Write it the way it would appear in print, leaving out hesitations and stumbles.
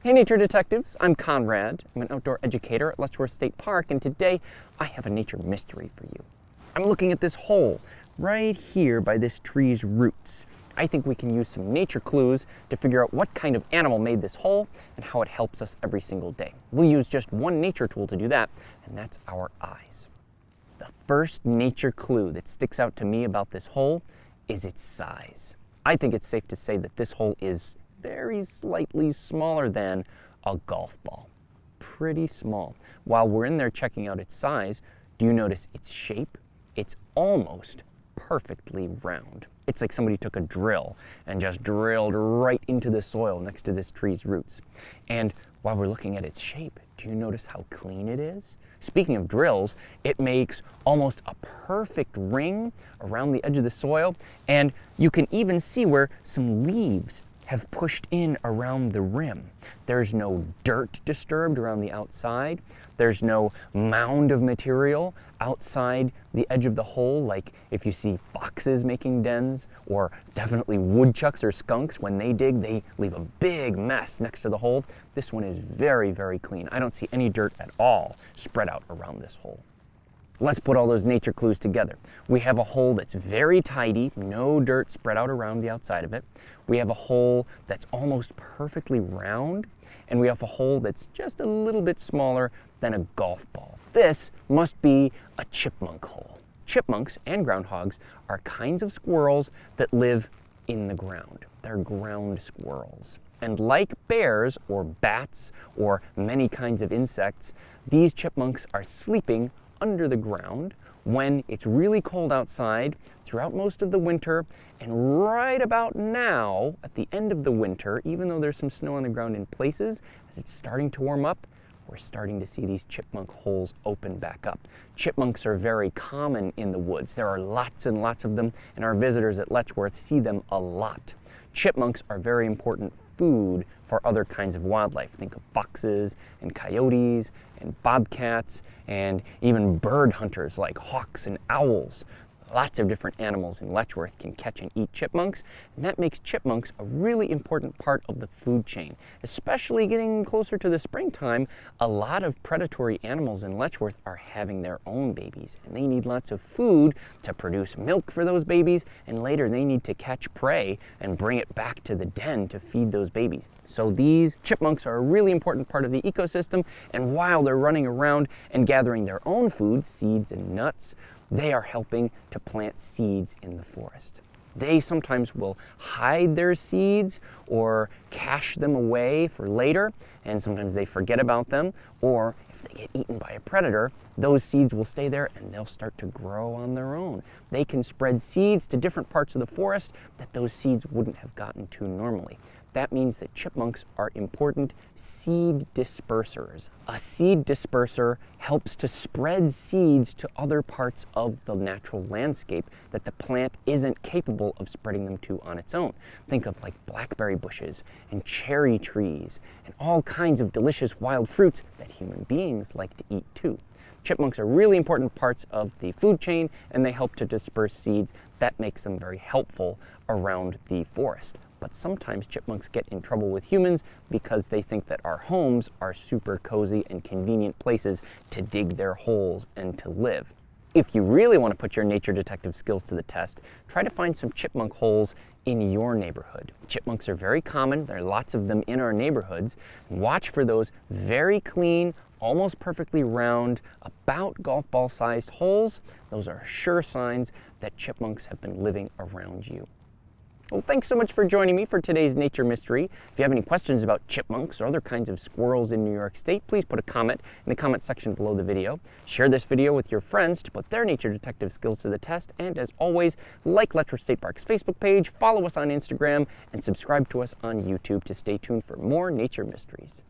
Hey Nature Detectives, I'm Conrad. I'm an outdoor educator at Letchworth State Park, and today I have a nature mystery for you. I'm looking at this hole right here by this tree's roots. I think we can use some nature clues to figure out what kind of animal made this hole and how it helps us every single day. We'll use just one nature tool to do that, and that's our eyes. The first nature clue that sticks out to me about this hole is its size. I think it's safe to say that this hole is very slightly smaller than a golf ball. Pretty small. While we're in there checking out its size, do you notice its shape? It's almost perfectly round. It's like somebody took a drill and just drilled right into the soil next to this tree's roots. And while we're looking at its shape, do you notice how clean it is? Speaking of drills, it makes almost a perfect ring around the edge of the soil, and you can even see where some leaves have pushed in around the rim. There's no dirt disturbed around the outside. There's no mound of material outside the edge of the hole, like if you see foxes making dens, or definitely woodchucks or skunks. When they dig, they leave a big mess next to the hole. This one is very, very clean. I don't see any dirt at all spread out around this hole. Let's put all those nature clues together. We have a hole that's very tidy, no dirt spread out around the outside of it. We have a hole that's almost perfectly round, and we have a hole that's just a little bit smaller than a golf ball. This must be a chipmunk hole. Chipmunks and groundhogs are kinds of squirrels that live in the ground. They're ground squirrels. And like bears or bats or many kinds of insects, these chipmunks are sleeping under the ground when it's really cold outside throughout most of the winter, and right about now at the end of the winter, even though there's some snow on the ground in places, as it's starting to warm up, we're starting to see these chipmunk holes open back up. Chipmunks are very common in the woods. There are lots and lots of them, and our visitors at Letchworth see them a lot. Chipmunks are very important food for other kinds of wildlife. Think of foxes and coyotes and bobcats and even bird hunters like hawks and owls. Lots of different animals in Letchworth can catch and eat chipmunks, and that makes chipmunks a really important part of the food chain. Especially getting closer to the springtime, a lot of predatory animals in Letchworth are having their own babies, and they need lots of food to produce milk for those babies, and later they need to catch prey and bring it back to the den to feed those babies. So these chipmunks are a really important part of the ecosystem, and while they're running around and gathering their own food, seeds and nuts, they are helping to plant seeds in the forest. They sometimes will hide their seeds or cache them away for later, and sometimes they forget about them, or if they get eaten by a predator, those seeds will stay there and they'll start to grow on their own. They can spread seeds to different parts of the forest that those seeds wouldn't have gotten to normally. That means that chipmunks are important seed dispersers. A seed disperser helps to spread seeds to other parts of the natural landscape that the plant isn't capable of spreading them to on its own. Think of like blackberry bushes and cherry trees and all kinds of delicious wild fruits that human beings like to eat too. Chipmunks are really important parts of the food chain, and they help to disperse seeds. That makes them very helpful around the forest. But sometimes chipmunks get in trouble with humans because they think that our homes are super cozy and convenient places to dig their holes and to live. If you really want to put your nature detective skills to the test, try to find some chipmunk holes in your neighborhood. Chipmunks are very common. There are lots of them in our neighborhoods. Watch for those very clean, almost perfectly round, about golf ball sized holes. Those are sure signs that chipmunks have been living around you. Well, thanks so much for joining me for today's Nature Mystery. If you have any questions about chipmunks or other kinds of squirrels in New York State, please put a comment in the comment section below the video. Share this video with your friends to put their nature detective skills to the test. And as always, like Letchworth State Park's Facebook page, follow us on Instagram, and subscribe to us on YouTube to stay tuned for more nature mysteries.